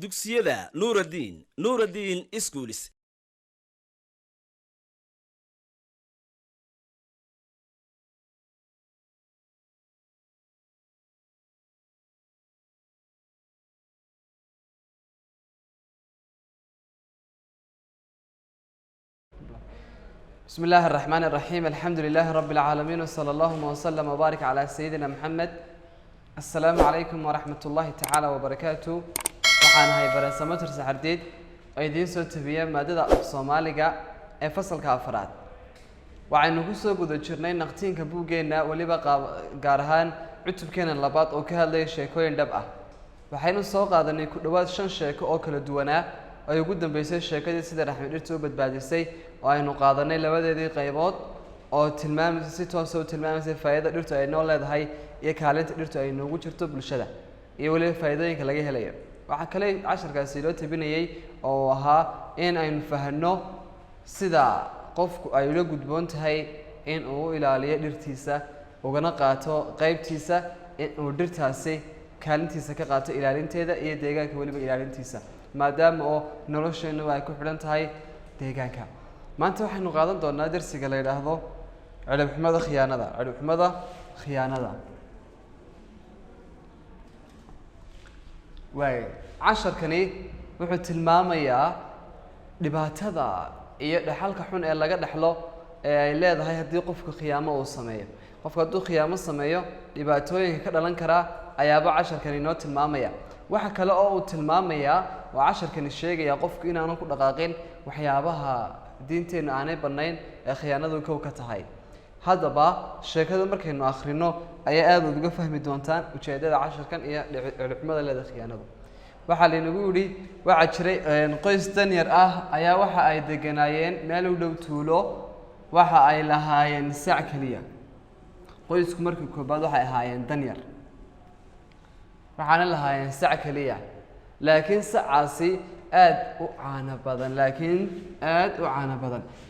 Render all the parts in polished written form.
dugsiyada nuuraddiin iskuulis. بسم الله الرحمن الرحيم الحمد لله رب العالمين وصلى الله وسلم وبارك على سيدنا محمد. السلام عليكم ورحمة الله تعالى وبركاته. waxaan ahay barasamo tirsaxardeed oo idiin soo tabiyay maadada Soomaaliga ee fasalka afraad. waxaynu ku soo guda jirnay naqtiinka buugeena waliba gaar ahaan cutubkeena labaad oo ka hadlaya sheekooyin dhab ah. waxaynu soo qaadanay ku dhawaad 5 sheeko oo kala duwanaa ay ugu dambeysay sheekadii sida Raxmed Dhirtu u badbaadisay oo aynu qaadanay labadeedii qaybood oo tilmaamaysa si toos ah u tilmaamaysa faa'iidada dhirtu ay noo leedahay iyo kaalinta dhirtu ay noogu jirto bulshada iyo waliba faa'iidooyinka laga helayo. waxa kale casharkaasi loo tabinayay oo ahaa in aynu fahanno sida qofku ay ula gudboon tahay in uu ilaaliyo dhirtiisa ugana qaato qaybtiisa in uu dhirtaasi kaalintiisa ka qaato ilaalinteeda iyo deegaanka waliba ilaalintiisa maadaama oo nolosheenu ay ku xidhan tahay deegaanka. maanta waxaynu qaadan doonaa darsiga la yiraahdo cilibxumada khiyaanada. casharkani wuxuu tilmaamayaa dhibaatada iyo dhaxalka xun ee laga dhaxlo ee ay leedahay haddii qofku khiyaamo uu sameeyo. qofku hadduu khiyaamo sameeyo dhibaatooyinka ka dhalan kara ayaaba casharkani inoo tilmaamaya. waxa kale oo uu tilmaamayaa oo casharkani sheegaya qofku inaanu ku dhaqaaqin waxyaabaha diinteenu aanay bannayn ee khiyaanadu kow ka tahay. haddaba sheekada markaynu akhrino ayaa aad uga fahmi doontaan ujeedada casharkan iyo cilibxumada leedahay khiyaanadu. waxaa laynagu yidhi waxaa jiray qoys danyar ah ayaa waxa ay deganaayeen meel u dhow tuulo. waxa ay lahaayeen sac keliya. qoysku markii koobaad waxay ahaayeen danyar waxaana lahaayeen sac keliya laakiin sacaasi aad u caano badan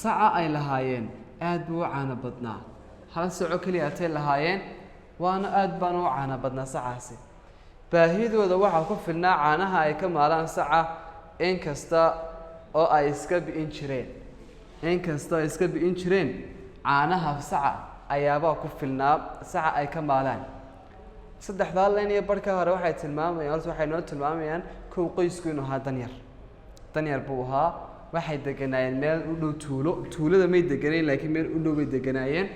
saca ay lahaayeen aad buu u caano badnaa. hal saco keliya atay lahaayeen waana aad baan u caano badnaa sacaasi. baahidooda waxaa ku filnaa caanaha ay ka maalaan saca inkasta oo ay iska bi'in jireen caanaha saca ayaabaa ku filnaa saca ay ka maalaan. saddexdaa leen iyo barhka hore waxay noo tilmaamayaan kow qoysku inuu ahaa danyar buu ahaa. waxay deganaayeen meel u dhow tuulada may deganayn laakiin meel u dhow bay deganaayeen.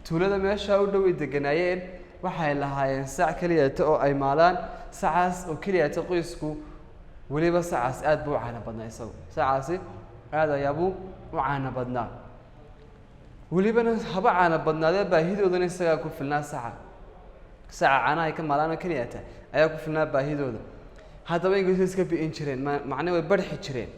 tuulada meeshaa u dhow bay deganaayeen waxay lahaayeen sac keliyata oo ay maalaan. sacaas oo keliyata qoysku weliba sacaas aad buu u caano badnaa isagu sacaasi aad ayaabuu u caano badnaa welibana haba caano badnaadee baahidoodana isagaa ku filnaa saca caanaha ay ka maalaan oo keliyata ayaa ku filnaa baahidooda. haddaba inkastoo iska bi'in jireen macne way barxi jireen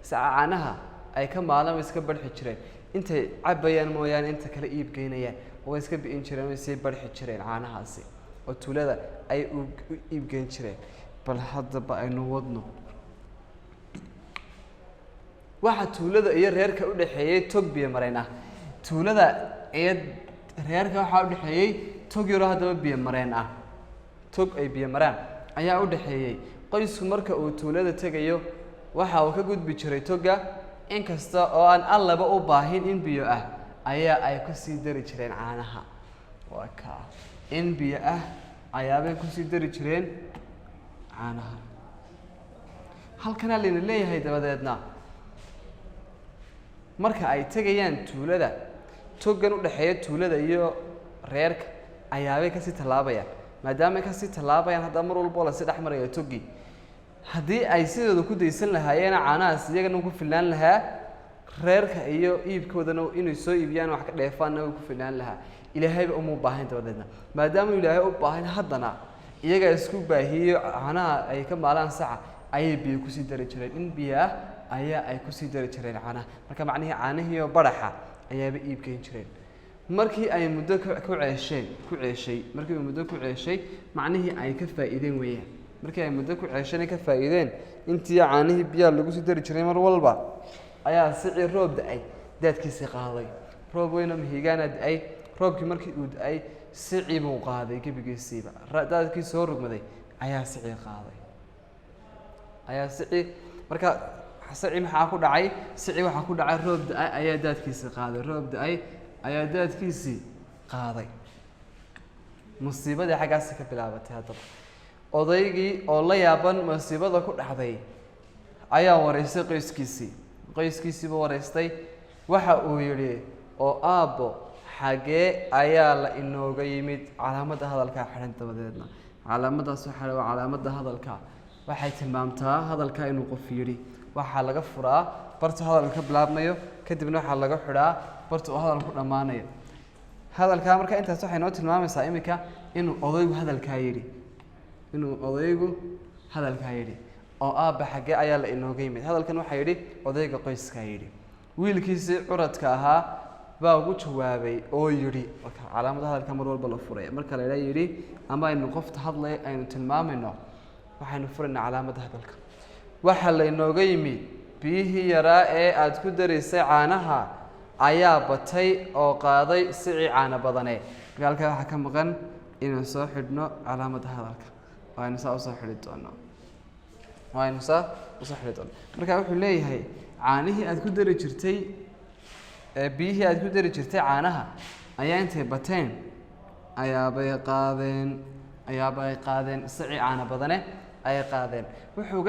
saca caanaha ay ka maalaan way iska barxi jireen intay cabayaan mooyaane inta kale iib geynayaan way iska bi'in jireen way sii barxi jireen caanahaasi oo tuulada ay u iib geyn jireen. bal haddaba aynu wadno. waxa tuulada iyo reerka u dhaxeeyay tog biyo mareen ah. tuulada iyo reerka waxa u dhaxeeyay tog yaro haddaba biyo mareen ah. tog ay biyo maraan ayaa u dhaxeeyay. qoysku marka uu tuulada tagayo waxa uu ka gudbi jiray toga inkasta oo aan allaba u baahin in biyo ah ayaa ay ku sii dari jireen caanaha. waa ka in biyo ah ayaabay ku sii dari jireen caanaha. halkana layna leeyahay dabadeedna marka ay tagayaan tuulada togan u dhaxeeya tuulada iyo reerka ayaabay kasii tallaabayaan. maadaama ay kasii tallaabayaan haddaba mar walbo lasii dhex marayo togi haddii ay sidooda ku daysan lahaayeen caanahaas iyagana ku filnaan lahaa reerka iyo iibkoodana inay soo iibiyaan wax ka dheefaanna ku filnaan lahaa. ilaahayba uma baahan dabadeedna maadaama ilaahay u baahan haddana iyaga isku baahiyo caanaha ay ka maalaan saca ayay biyo ku sii dari jireen. in biyo ah ayaa ay ku sii dari jireen caanaha. marka macnihii caanihiiyo baraxa ayaaba iib geyn jireen. markii ay muddo ku ceeshay macnihii ay ka faa'iideen weeyaan. markii ay muddo ku ceeshana ka faa'iideen intii caanihii biyaha lagu sii dari jiray mar walba ayaa sicii roob da'ay daadkiisii qaaday. roob weyna mihigaana da'ay. roobkii markii uu da'ay sicii buu qaaday gebigiisiiba daadkii soo rogmaday ayaa sicii qaaday. ayaa sici marka sici maxaa ku dhacay sici waxaa ku dhacay roob da-ay ayaa daadkiisii qaaday roob da-ay ayaa daadkiisii qaaday musiibadii xaggaasi ka bilaabatay haddaba odaygii oo la yaaban musiibada ku dhacday ayaa wareystay qoyskiisiiba wareystay waxa uu yidhi oo aabbo xagee ayaa la inooga yimid calaamadda hadalkaa xidhan dabadeedna calaamadaas waxaa waa calaamadda hadalka waxay tilmaamtaa hadalka inuu qof yidhi waxaa laga furaa barta hadalka ka bilaabmayo kadibna waxaa laga xidhaa barta uu hadalku dhammaanayo hadalkaa marka intaas waxay noo tilmaamaysaa iminka inuu odaygu hadalkaa yidhi oo aabba xaggee ayaa la inooga yimid hadalkan waxaa yidhi odayga qoyskaa yidhi wiilkiisii curadka ahaa baa ugu jawaabay oo yidhi calaamada hadalka mar walba la furay marka la yidhi ama aynu qofta hadlay aynu tilmaamayno waxaynu furaynaa calaamadda hadalka waxaa la inooga yimid biyihii yaraa ee aad ku daraysay caanaha ayaa batay oo qaaday sicii caana badane marka halkaa waxaa ka maqan inaan soo xidhno calaamadda hadalka waaynu saa usoo xidhi doono marka wuxuu leeyahay caanihii aad ku dari jirtay biyihii aad ku dari jirtay caanaha ayaa intay bateen ayaabay qaadeen sicii caana badane ayay qaadeen wuxuu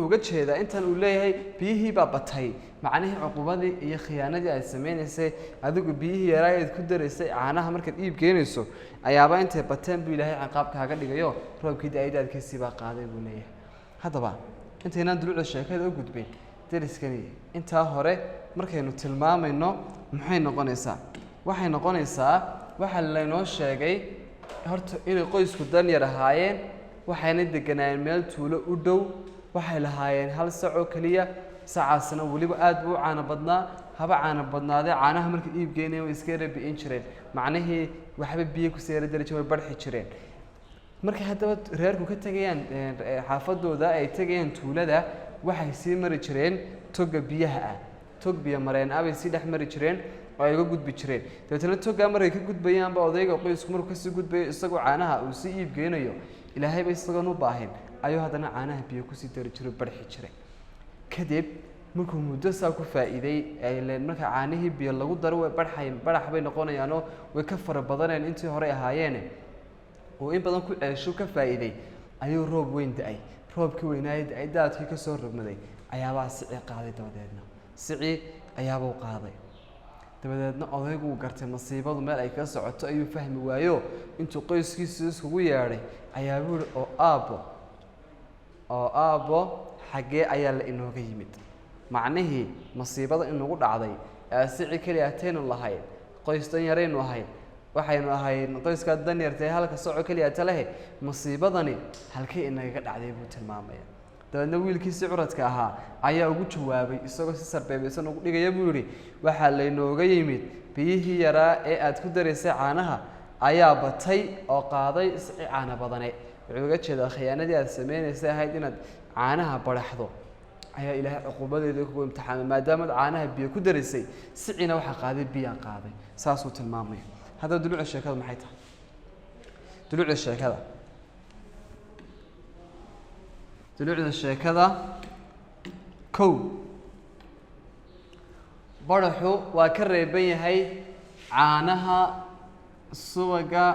uga jeedaa intan uu leeyahay biyihii baa batay macnihii cuqubadii iyo khiyaanadii aad sameynaysay adigu biyihii yaraa aad ku daraysay caanaha markaad iib keenayso ayaaba intay bateen buu ilaahay ciqaab kaaga dhigayo roobkii daaydaadkiisii baa qaaday buu leeyahay haddaba intaynaan dulucda sheekada u gudbin dariskani intaa hore markaynu tilmaamayno maxay noqonaysaa waxay noqonaysaa waxaa laynoo sheegay horta inay qoysku dan yar ahaayeen waxayna deganaayeen meel tuulo u dhow waxay lahaayeen hal sac oo keliya sacaasna weliba aad buu u caano badnaa haba caano badnaadee caanaha markay iib geynayeen way iska yara bi'in jireen macnihii waxba biyo kusii yara dari jireen way barxi jireen markay haddaba reerku ka tegayaan xaafadooda ay tegayaan tuulada waxay sii mari jireen toga biyaha ah tog biyo mareen ah bay sii dhex mari jireen oo ay uga gudbi jireen dabeetana togaa markay ka gudbayaanba odayga qoysku markuu kasii gudbayo isagoo caanaha uu sii iib geynayo ilaahayba isagoon u baahin ayuu haddana caanaha biyo kusii dari jiro barxi jiray kadib markuu muddo saa ku faa'iiday leen marka caanihii biyo lagu daro way barax bay noqonayaanoo way ka fara badaneen intii horey ahaayeene uu in badan ku ceesho ka faa'iiday ayuu roob weyn da-ay roobkii weynaayay da-ay daadkii ka soo rogmaday ayaabaa sicii qaaday dabadeedna sicii ayaabuu qaaday dabadeedna odaygu uu gartay masiibadu meel ay ka socoto ayuu fahmi waayo intuu qoyskiisa iskugu yeedhay ayaabuu yihi oo aabbo xaggee ayaa la inooga yimid macnihii masiibada inagu dhacday sici keliya ataynu lahayn qoys dan yaraynu ahayn waxaynu ahayn qoyskaa dan yartay halka soco keliya talehe masiibadani halkay inagaga dhacday buu tilmaamaya dabeedna wiilkiisii curadka ahaa ayaa ugu jawaabay isagoo si sarbeebaysan ugu dhigaya buu yidhi waxaa laynooga yimid biyihii yaraa ee aad ku daraysay caanaha ayaa batay oo qaaday sici caana badane wuxuu uga jeedaa khiyaanadii aad sameynaysay ahayd inaad caanaha baraxdo ayaa ilaahay cuqubadeeda kugu imtixaamay maadaamaad caanaha biyo ku daraysay sicina waxaa qaaday biyaa qaaday saasuu tilmaamaya haddaba dulucda sheekadu maxay tahay dulucda sheekada kow baraxu waa ka reeban yahay caanaha subaga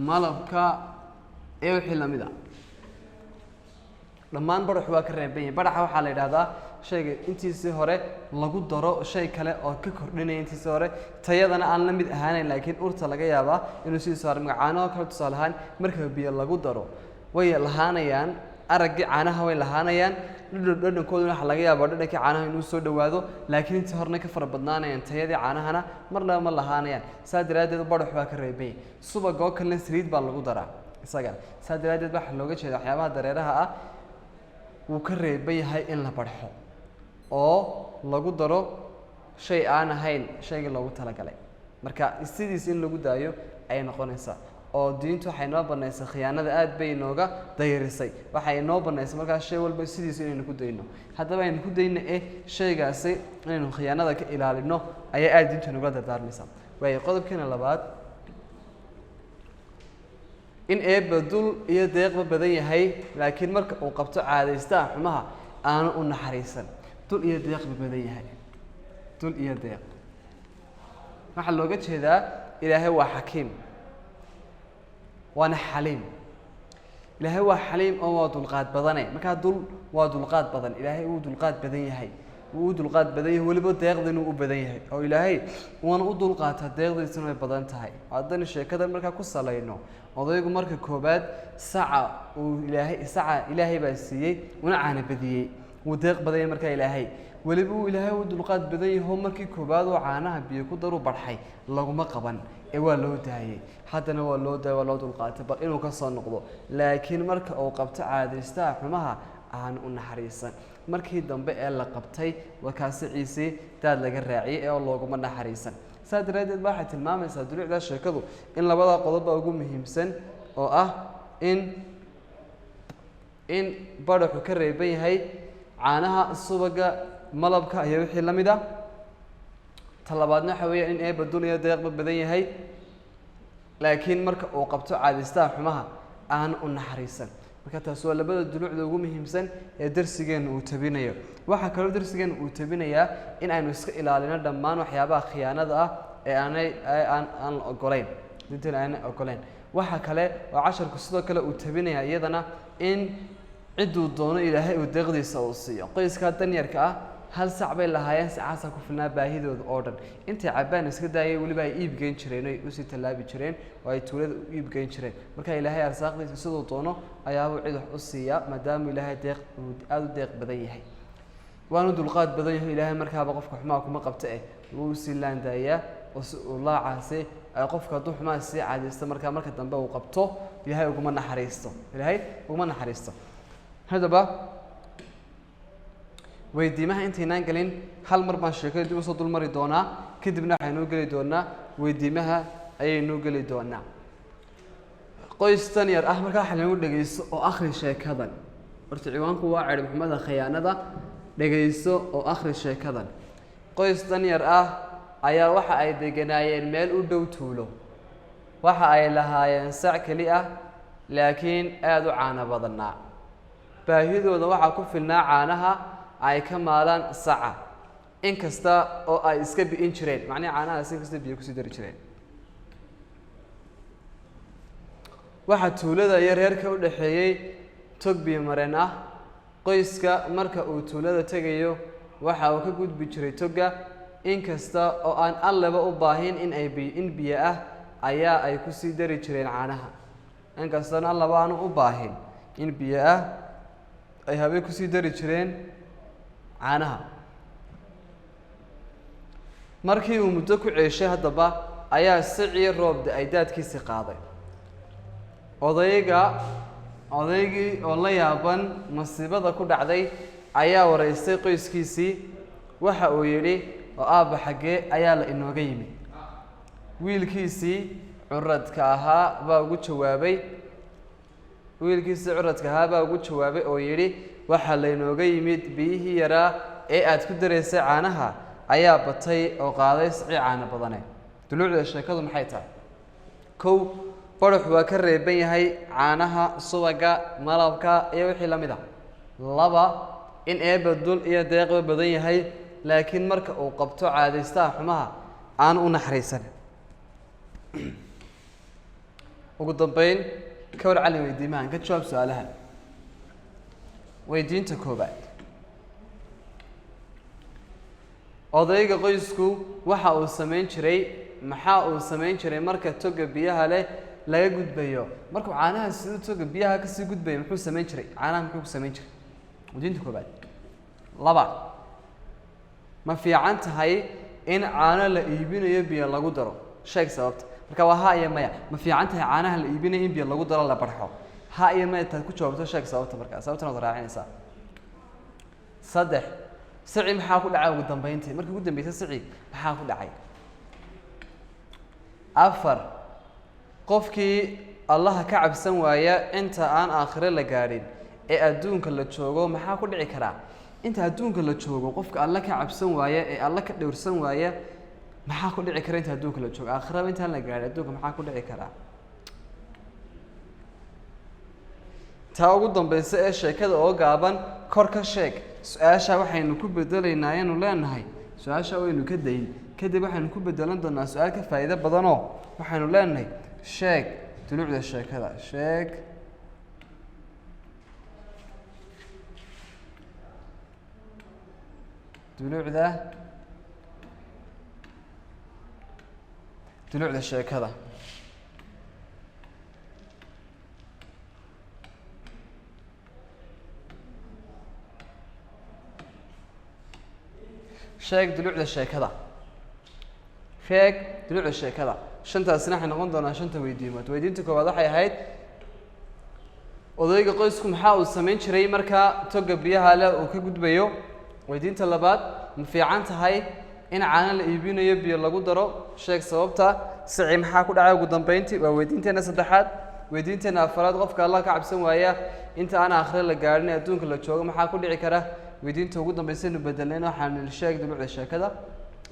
malabka ee wixii lamid a dhammaan baraxu waa ka reeban yahay baraxa waxaa la yidhahdaa shayga intiisii hore lagu daro shay kale oo ka kordhinaya intiisii hore tayadana aan la mid ahaanayn laakiin urta laga yaabaa inuu sidiisa hore magacaanaho kale tusaale ahaan marka biyo lagu daro way lahaanayaan araggii caanaha way lahaanayaan dhadhankooduna waxa laga yaabaa dhadhankii caanaha inuu soo dhowaado laakiin intii horena ka fara badnaanayaan tayadii caanahana marnaba ma lahaanayaan saa daraaddeed baraxu waa ka reeban yahay subagga oo kalena saliid baa lagu daraa isagana saa daraaddeed waxaa looga jeeda waxyaabaha dareeraha ah wuu ka reeban yahay in la barxo oo lagu daro shay aan ahayn shaygii loogu talagalay marka sidiis in lagu daayo ayay noqonaysaa oo diintu waxay noo banaysay khiyaanada aad bay inooga dayarisay waxay noo banaysay markaas shay walba sidiisa inaynu ku dayno haddaba aynu ku dayno shaygaasi inaynu khiyaanada ka ilaalino ayaa aad diintu inooga dardaarmaysaa waayo qodobkeena labaad in eebba dul iyo deeqba badan yahay laakiin marka uu qabto caadaystaa xumaha aanu u naxariisan. dul iyo deeqba badan yahay, dul iyo deeq waxaa looga jeedaa ilaahay waa xakiim waana xaliim. ilaahay waa xaliim oo waa dulqaad badane, markaa dul waa dulqaad badan. ilaahay wuu dulqaad badan yahay, wuu u dulqaad badan yahay, weliba deeqdiina u badan yahay oo ilaahay waana u dulqaataa, deeqdiisuna way badan tahay. haddana sheekadan markaa ku salayno, odaygu marka koobaad saca ilaahay baa siiyey una caana badiyey, wuu deeq badan yahay markaa ilaahay, weliba uu ilaahay u dulqaad badan yaho markii koobaad oo caanaha biyo ku daru barxay laguma qaban ee waa loo daayey, haddana waa loo daayey, waa loo dulqaatay bal inuu ka soo noqdo. laakiin marka uu qabto caadaystaa xumaha aan u naxariisan. markii dambe ee la qabtay warkaasi ciise daad laga raaciyey ee looguma naxariisan. saa daraaddeed ba waxay tilmaamaysaa dulucdaa sheekadu in labada qodob ugu muhiimsan oo ah in baraxu ka reeban yahay caanaha, subaga, malabka iyo wixii la mid ah. talabaadna waxa weeye in eebba dul iyo deeqba badan yahay laakiin marka uu qabto caadaystaa xumaha aan u naxariisan. marka taas waa labada dulucda ugu muhiimsan ee darsigeena uu tabinayo. waxaa kaloo darsigeena uu tabinayaa in aynu iska ilaalino dhammaan waxyaabaha khiyaanada ah ee aan la ogolayn, dinteena aanay ogolayn. waxa kale oo casharku sidoo kale uu tabinayaa iyadana in cidduu doono ilaahay uu deeqdiisa uu siiyo. qoyskaa danyarka ah hal sac bay lahaayeen, sacaasaa ku filnaa baahidooda oo dhan. intay cabbaan iska daayay weliba ay iib geyn jireen, ay usii tallaabi jireen oo ay tuulada u iib geyn jireen. marka ilaahay arsaaqdiisa siduu doono ayaabuu cid wax u siiyaa, maadaama ilaahay aada u deeq badan yahay, waanu dulqaad badan yahay. ilaahay markaaba qofka xumaa kuma qabta wuu usii laandaayaa oo si uu laacaasi qofka hadduu xumaa sii caadaysto marka dambe uu qabto ilaahay uguma naxariisto. haddaba weydiimaha intaynaan gelin hal mar baan sheekada dib usoo dulmari doonaa, kadibna waxaynuu geli doonaa weydiimaha ayaynuu geli doonaa. qoys tan yar ah markaa waxa lagu dhegeyso oo akhri sheekadan. horta ciwaanku waa cirib xumada khiyaanada, dhegeyso oo akhri sheekadan. qoys tan yar ah ayaa waxa ay deganaayeen meel u dhow tuulo. waxa ay lahaayeen sac keli ah laakiin aada u caano badnaa. baahidooda waxaa ku filnaa caanaha ay ka maalaan saca, inkasta oo ay iska bi'in jireen, macnaha caanahaas inkasta biyo kusii dari jireen. waxaa tuulada iyo reerka u dhexeeyey tog biyo mareen ah. qoyska marka uu tuulada tegayo waxa uu ka gudbi jiray toga, inkasta oo aan alleba u baahin in biyo ah ayaa ay kusii dari jireen caanaha. inkastoon allaba aanu u baahin in biyo ah ay habeen kusii dari jireen caanaha. markii uu muddo ku ceeshay haddaba ayaa sicii roobda ay daadkiisii qaaday. odaygii oo la yaaban masiibada ku dhacday ayaa waraystay qoyskiisii. waxa uu yidhi oo aabba xaggee ayaa la inooga yimid. wiilkiisii curadka ahaa baa ugu jawaabay oo yidhi waxaa laynooga yimid biyihii yaraa ee aad ku daraysay caanaha ayaa batay oo qaaday sicii caano badane. duluucda sheekadu maxay tahay? kow, baraxu waa ka reeban yahay caanaha, subaga, malabka iyo wixii la mid ah. laba, in eebba dul iyo deeqba badan yahay laakiin marka uu qabto caadaystaa xumaha aan u naxariisan. ugu dambeyn ka war cali weydiimahan ka jawaab su-aalahan. weydiinta koobaad, odayga qoysku waxa uu samayn jiray marka toga biyaha leh laga gudbayo. markuu caanaha siduu toga biyaha kasii gudbayo muxuu samayn jiray? caanaha muxuu ku samayn jiray? weydiinta koobaad. laba, ma fiican tahay in caano la iibinayo biyo lagu daro? sheeg sababta. marka waa ha iyo maya. ma fiican tahay caanaha la iibinayo in biyo lagu daro la barxo? ha iyo maya taad ku jawaabto sheeg sababta. markaa sababtana waad raacinaysaa. saddex, sici maxaa ku dhacay ugu dambeyntii? markii ugu dambeysay sici maxaa ku dhacay? afar, qofkii allaha ka cabsan waaya inta aan aakhire la gaadhin ee adduunka la joogo maxaa ku dhici karaa? inta adduunka la joogo qofka alla ka cabsan waaya ee alla ka dhowrsan waaya maxaa ku dhici kara inta adduunka la joogo? aakhiraba intaan la gaadhin adduunka maxaa ku dhici karaa? taa ugu dambaysa ee sheekada oo gaaban kor ka sheeg su-aasha waxaynu ku bedelaynaa ayaynu leenahay su-aasha waynu ka dayn kadib waxaynu ku bedelan doonaa su-aal ka faa'iido badanoo waxaynu leenahay sheeg dulucda sheekada sheeg dulucda sheekada sheeg dulucda sheekada sheeg dulucda sheekada shantaasina waxay noqon doonaa shanta weydiimood weydiinta koowaad waxay ahayd odayga qoysku maxaa uu samayn jiray markaa toga biyaha leh uu ka gudbayo weydiinta labaad ma fiican tahay in caano la iibinayo biyo lagu daro sheeg sababta sici maxaa ku dhacay ugu dambeyntii waa weydiinteena saddexaad weydiinteena afaraad qofka allah ka cabsan waaya inta aan aakhire la gaadhin ee adduunka la joogo maxaa ku dhici kara weydiinta ugu dambeysaynu bedelnayna waxaanu sheeg dulucda sheekada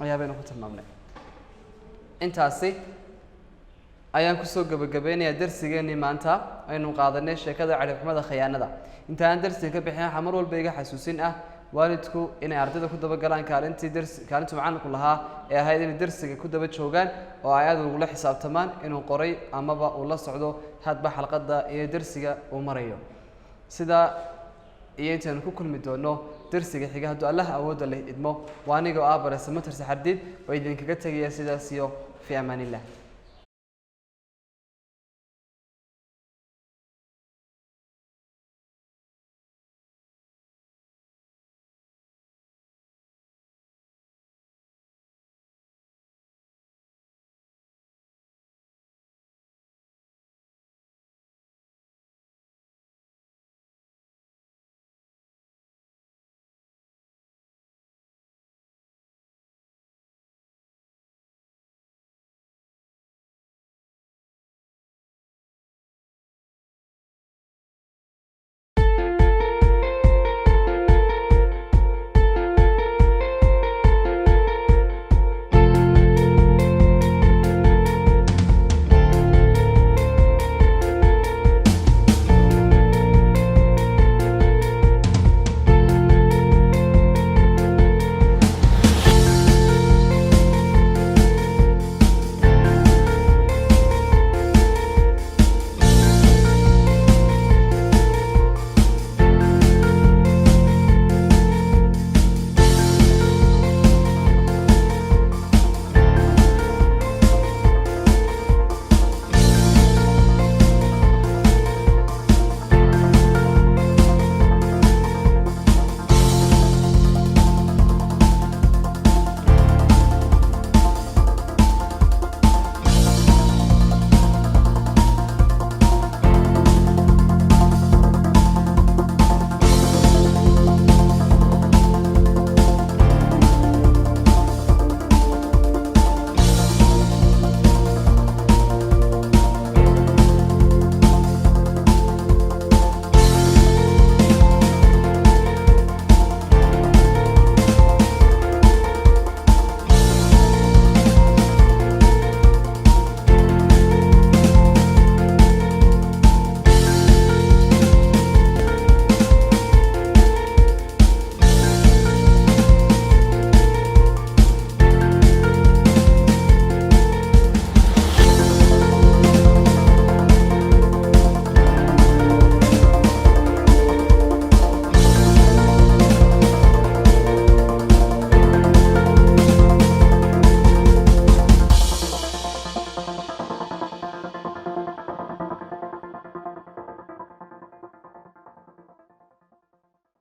ayaabaynu ku tilmaamnay intaasi ayaan kusoo gabagabeynayaa darsigeennii maanta aynu qaadanay sheekada cadhibxumada khiyaanada inta aan darsiga ka bixin waxaa mar walba iga xasuusin ah waalidku inay ardayda ku daba galaan kaalintii macalinku lahaa ee ahayd inay darsiga ku daba joogaan oo ay aad ugula xisaabtamaan inuu qoray amaba uu la socdo hadba xalqadda iyo darsiga uu marayo sidaa iyo intaynu ku kulmi doono darsiga xiga hadduu allah awoodda leh idmo waa aniga oo ah bare samatir saxardiid oo idinkaga tegaya sidaas iyo fi amaan illah